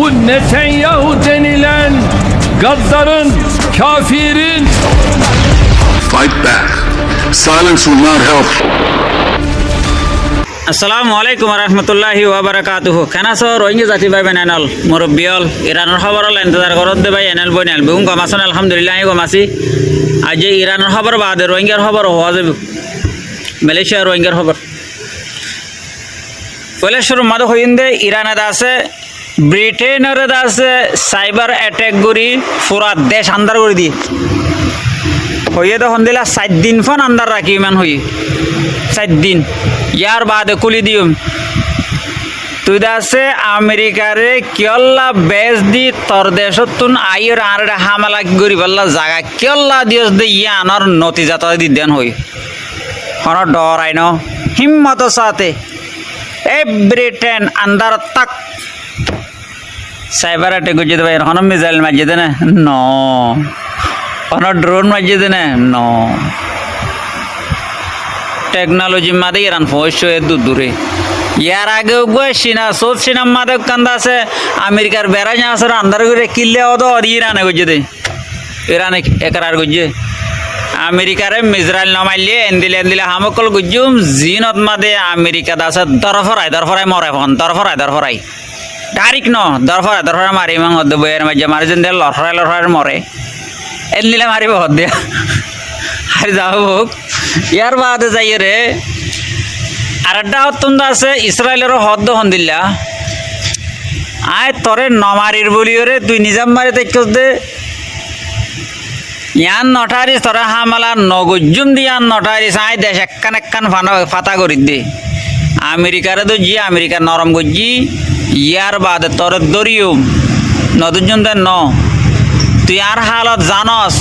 bu Netanyahu denilen gaddarın, kafirin Fight back. Silence will not help. আসসালামু আলাইকুম রহমতুল্লাহি ওয়াবারাকাতুহু খানাসো রোহিঙ্গা জাতি ভাই বেন এনল মুরব্বিয়ল ইরানের খবর ইন্তজার করত দে ভাই এনল বইনাল বুম কমাসন আলহামদুলিল্লাহ কমাসি আজ ইরানের খবর বাদে রোহিঙ্গার খবর হওয়া যাবে মালয়েশিয়া রোহিঙ্গার খবর পয়লা শুরু মাদে হইন্দে ইরানে আছে ব্রিটেনের আছে সাইবার অ্যাটাক করি পুরা দেশ আন্দার করে দি হইয়ে তখন দিলা 7 দিন ফোন আন্দার রাখি ইমান হই 7 দিন ইয়ার বাদে কুলি দিম তুই আছে আমেরিকারে কিয়ল্লা বেজ দি তোর দেশতুন আইর আর হামলা গরি বল্লা জায়গা কিয়ল্লা দিয়স দে ইয়ানর নতিজাত দি দেন হই হন ডরাই ন হিম্মত সাথে এ ব্রিটেন আন্দার তাক সাইবার অ্যাটাক গজি দে ভাই হন মিসাইল মাজি দে না নো হন ড্রোন মাজি দে না নো টেকনোলজি মাদে ইরান পৌঁছে দূরে ইয়ার আগে চীনা সব চীনা মাদে কান্দা আছে আমেরিকার বেড়া যা আছে আন্দার করে কিল্লে অদ ইরানে গজে দে ইরানে একরার গজে আমেরিকারে মিজরাইল নামাইলে এন্দিলে হামকল গুজুম জিনত মাদে আমেরিকা দাসে দরফরাই মরে ফোন দরফরাই ডাইরেক্ট ন দরফরাই মারি মাং হদ বইয়ের মাঝে মারি যেন লড়ফরাই মরে এন্দিলে মারিব হদ দিয়া আর যাও হোক ইয়ার বাদে যাই রে আর একটা হত্তন্দ আছে ইসরায়েলেরও হদ্দ হন্দিল্লা আয় তরে নমারির বলিও রে তুই নিজাম মারি দেখছ দে ইয়ান নটারিস তোরা হামালা নগজুম দিয়ান নটারিস আয় দেশ একখান ফাতা করি দে আমেরিকারে তো জি আমেরিকার নরম গজি ইয়ার বাদে তোর দরিয়ম নদুজন দেন ন তুই আর হালত জানস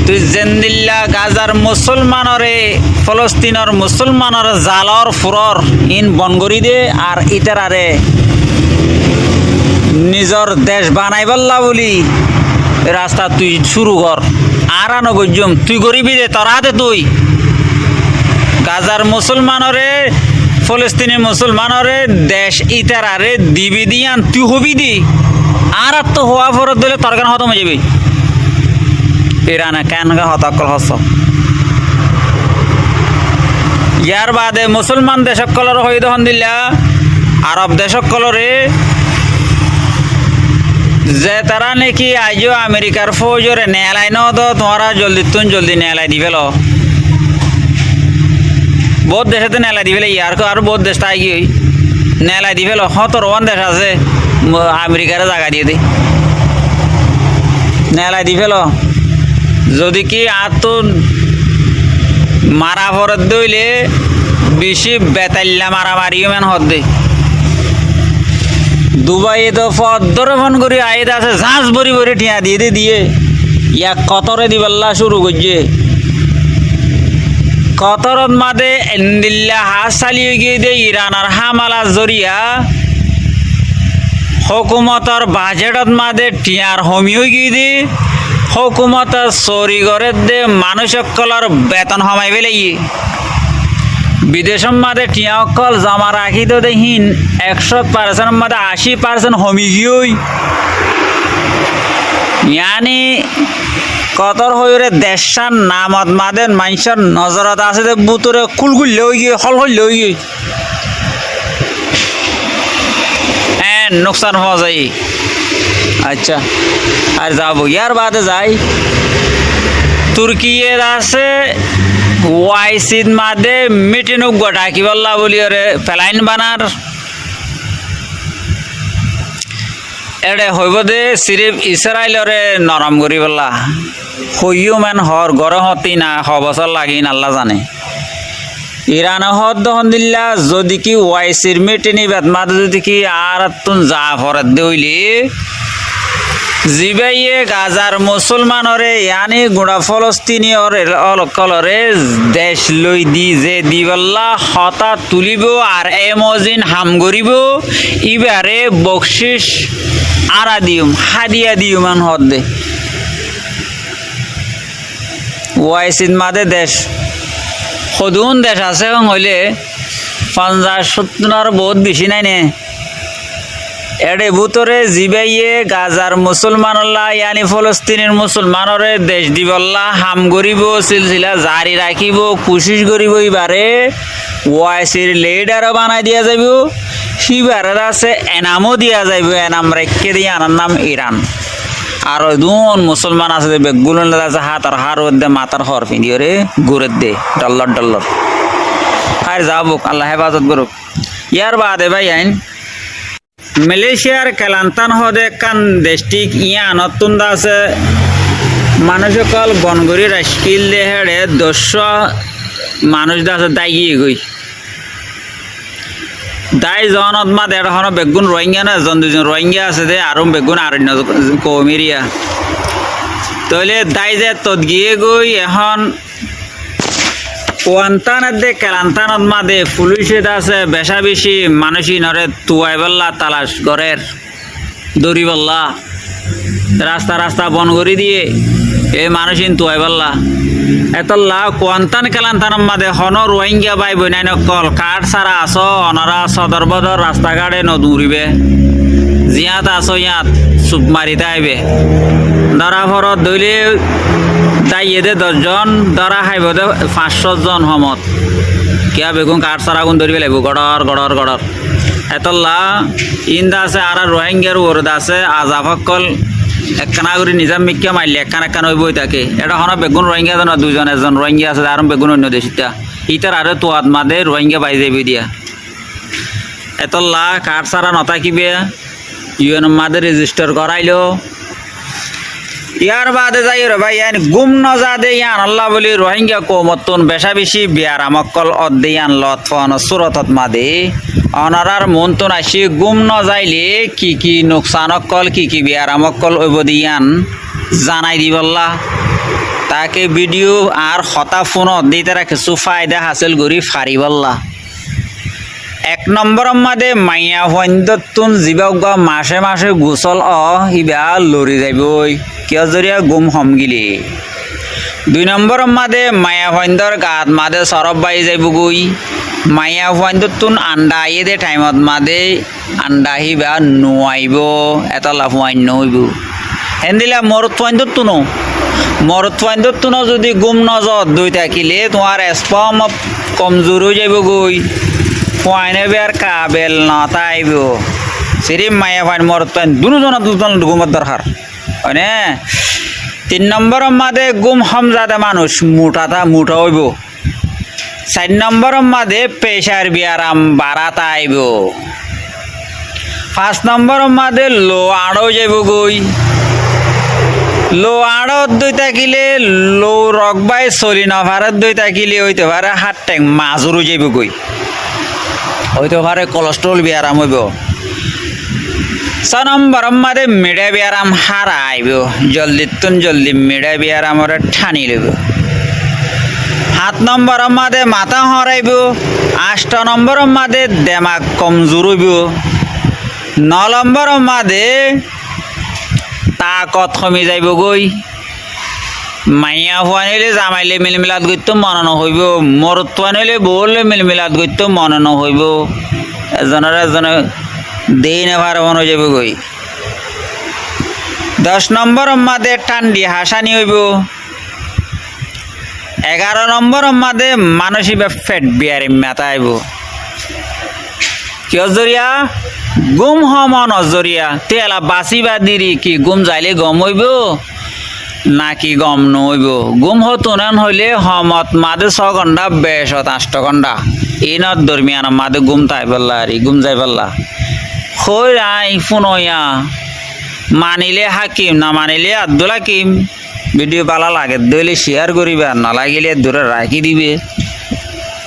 তুই জেন্দিল্লা গাজার মুসলমানরে ফলস্তিনের মুসলমানের জালর ফুরর ইন বন করি দে আর ইতারারে নিজর দেশ বানাই পাল্লা বলি রাস্তা তুই শুরু কর আর নগজম তুই গরিবি দে তরাতে তুই গাজার মুসলমানরে ফলস্তিনি মুসলমানরে দেশ ইতারারে দিবি দিয়ান তুই হবি দি আর তো হওয়া ফরত দিলে তোর কেন খতম হয়ে যাবি ইরানে কেন হতাকল হস ইয়ার বাদে মুসলমান দেশকলর হই দহন দিলা আরব দেশকলরে যে তারা নাকি আজও আমেরিকার ফৌজরে নেলাই ন তো তোমরা জলদি নেলাই দি ফেল বহুত দেশেতে নেলাই দি ফেলে ইয়ার আর বহুত দেশ তাই কি নেলাই দি ফেল তোর ওয়ান দেশ আছে আমেরিকারে জায়গা দিয়ে দি নেলাই দি ফেল যদি কি আতুন মারা ফরত দইলে বেশি বেতাল্লা মারামারি মেন হদ্দে দুবাই তো ফদ্দর ফোন করি আইদ আছে ঝাঁস ভরি ঠিয়া দিয়ে ইয়া কতরে দিবাল্লা শুরু করছে কতরত মাদে এন্দিল্লা হাস চালিয়ে গিয়ে দে ইরানার হামালা জরিয়া হুকুমতর বাজেটত মাদে টিয়ার হমি হয়ে গিয়ে দে হুকুমত চুরি করে দে মানুষ সকলের বেতন সমাই পেলাই বিদেশের মাদে টিয়া অকল জমা রাখি তো দেখিন 100% মাদে 80% হমি গিয়ে ইয়ানি কতর হইরে দেশার নামত মাদের মানুষের নজরত আছে যে বুতরে কুলকুল্লে হয়ে গিয়ে হল হয়ে গিয়ে নোকসান হওয়া যায় আচ্ছা আর যাবো ইয়ার বাদে যাই তুর্কিয়ের আছে ওয়াইসিদ মাদে মিটিনুক গোটা কি বললা বলি ওরে ফেলাইন বানার এডে হইব দে সিরিফ ইসরায়েলরে নরম করি বললা হইও মান হর গড় হতি না হবছর লাগিন আল্লাহ জানে ইরানে হদ দহন দিল্লা যদি কি ওয়াইসির মিটিনি বেতমাদ যদি কি আর তুন যা ফরত দইলি জিবাইয়ে গাজার মুসলমানরে ইয়ানি গুড়া ফলস্তিনি অলকলরে দেশ লই দি যে দিবল্লা হতা তুলিব আর এমজিন হাম করিব ইবারে বকশিস আরা দিউম হাদিয়া দিউমান হদ দে ওয়াইসিদ মাদে দেশ সদুন দেশ আছে হইলে 50-70 বহুত বেশি নাই নে এডে ভুতরে জিবাইয়ে গাজার মুসলমানল্লাহ ইয়ানি ফলস্তিনের মুসলমানরে দেশ দিবল্লা হাম গরিব সিলসিলা জারি রাখিব কোশিশ করিব এবারে ওয়াইসির লিডারও বানাই দিয়া যাইব সিবারের আছে এনামও দিয়া যাইব এনাম রেখে দিয়ে আনার নাম ইরান আর দুন মুসলমান আছে যে বেগুন আছে হাত আর হার দে মাথার হর পিঁধিয়ে রে ঘুরে দে ডল্লর ডল্লর আর যাবুক আল্লাহ হেফাজত করুক ইয়ার বাদে ভাই আইন মালয়েশিয়ার কেলান্তান হদে কান দেশটিক ইয়া আনতুন্দা আছে মানুষ সকল বনগরি রাস্কিল দেহেড়ে 200 মানুষ আছে দাইগিয়ে গই দাই জনত মা দেড় হন বেগুন রোহিঙ্গা না জন দুজন রোহিঙ্গা আছে দে আরো বেগুন আরণ্য কৌমিরিয়া তাহলে দাই যে তত গিয়ে গই এখন ওয়ান্তানের দে কেলান্তানত মা দে পুলিশে আছে বেশা বেশি মানুষই নরে তুয়াইবাল্লা তালাশ ঘরের দড়িবাল্লা রাস্তা রাস্তা বন করে দিয়ে এই মানুষই তুয়াইবাল্লা এতল্লা কোয়ান্তান কেলান্তানের মাদে হন রোহিঙ্গা বাই বইনাই নকল কাঠ সারা আস অনারা সদর বদর রাস্তাঘাটে নদুরিবে জিয়াত আস ইয়াত চুপ মারিতে আইবে ধরা ফরত দইলে দাইয়ে দে 10 জন ধরা খাইব দে 500 জন সমত কিয়া বেগুন কাঠ সারা গুণ ধরিবে লাগব গড়র গড়র গড়র এতল্লা ইন্দা আছে আর রোহিঙ্গার ওরদ আছে আজাফকল একখানা করে নিজাম মিক্কা মারলে একখান হইব তাকে এটা হন বেগুন রোহিঙ্গা জন 2 জন 1 জন রোহিঙ্গা আছে আর বেগুন অন্য দেশিটা ইটার আরে তো আত্মাদে রোহিঙ্গা বাই যাইবে দিয়া এতল্লা কাঠ সারা নতাকিবে ইউএন মাদে রেজিস্টার করাইলো ইয়ার বাদে যাই রে ভাই ইয়ান গুম নজা দে ইয়ান আল্লাহ বলি রোহিঙ্গা কৌমতন বেশা বেশি বিয়ার আমকল অদ্দে ইয়ান লতফন সুরতত মাদে অনারার মন্তন আসি গুম নজাইলে কি নোকসানকল কি বিয়ার আমকল ওইব দিয়ান জানাই দিবল্লা তাকে ভিডিও আর হতা ফোন দিতে কিছু ফায়দা হাসিল করি ফারিবল্লা 1 নম্বর মাদে মাইয়া হইন্দতুন জিবাউগা মাসে মাসে গোসল হিবা লরি যাইবই কিয় জরিয়া গুম হম গিলি 2 নম্বর মাদে মায়া হইন্দর গাত মাদে সরব বাই যাইব গই মায়া হইন্দতুন আন্ডা আইয়ে দে টাইমত মাদে আন্ডা হিবা নুয়াইব এত লাভ ওয়াইন নইব হেন্দিলা মরত হইন্দতুন যদি গুম নজত দুই থাকিলে তোমার স্পম কমজোর হয়ে যাইব গই ফাইনে বের কাবেল নতাইব সিরিম মায়া ফাইন মরত দুজন গুমত দরকার হয়নে 3 নম্বর মাদে গুম হমজাদা মানুষ মুঠা হইব 4 নম্বর মাদে পেশার বিয়ারাম বারাত আইব 5 নম্বর মাদে লো আড়ো যাইব গই লো আড়ত দুই থাকিলে লো রকবাই চলি নভারত দুই থাকিলে হইতে পারে হাত টেং মাজুরু যাইব গই হইতে পারে কোলেস্ট্রল বিয়ারাম হইব 6 নম্বর মাদে মেডা বিয়ারাম হারা আইব জলদি মেডা বিয়ারামর ঠানি লইব 7 নম্বর মাদে মাথা হরাইব 8 নম্বর মাদে দেমাগ কমজোর হইব 9 নম্বর মাদে তাকত কমি যাইব গই মাইয়া ফুয়ানিলে জামাইলে মিলমিলাত গইতো মন নহইব মরত ফুয়ানিলে বললে মিলমিলাত গইতো মন নহইব এজনে দেই নেভার মন হয়ে যাব গই 10 নম্বর মাদে টান্ডি হাসানি হইব 11 নম্বর মাদে মানসিক ফেট বিয়ারি মেতাইব কিয় জরিয়া গুম হমন জরিয়া তেলা বাঁচিবা দিরি কি গুম যাইলে গম হইব নাকি গম নইব গুম হতুন হইলে হমত মাদে 6 ঘন্টা বেশত 8 ঘন্টা ইনত দরমিয়ান মাদে গুম তাই বললা রি গুম যাই বললা কই রাই ফুনয়া মানিলে হাকিম না মানিলে আব্দুল হাকিম ভিডিও ভালো লাগে দইলে শেয়ার করিবা না লাগিলে দূরে রাখি দিবে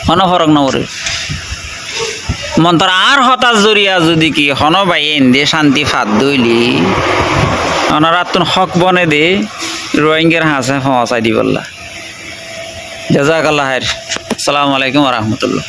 কোনো ফরক নপরে মন্তর আর হতাশ জরিয়া যদি কি হন বাইন দে শান্তি ফাত দইলি অনারাতুন হক বনে দে রোহিঙ্গার হাসে পৌঁছাই দিবল্লা জাযাকাল্লাহ খাইর আসসালামু আলাইকুম ওয়া রাহমাতুল্লাহ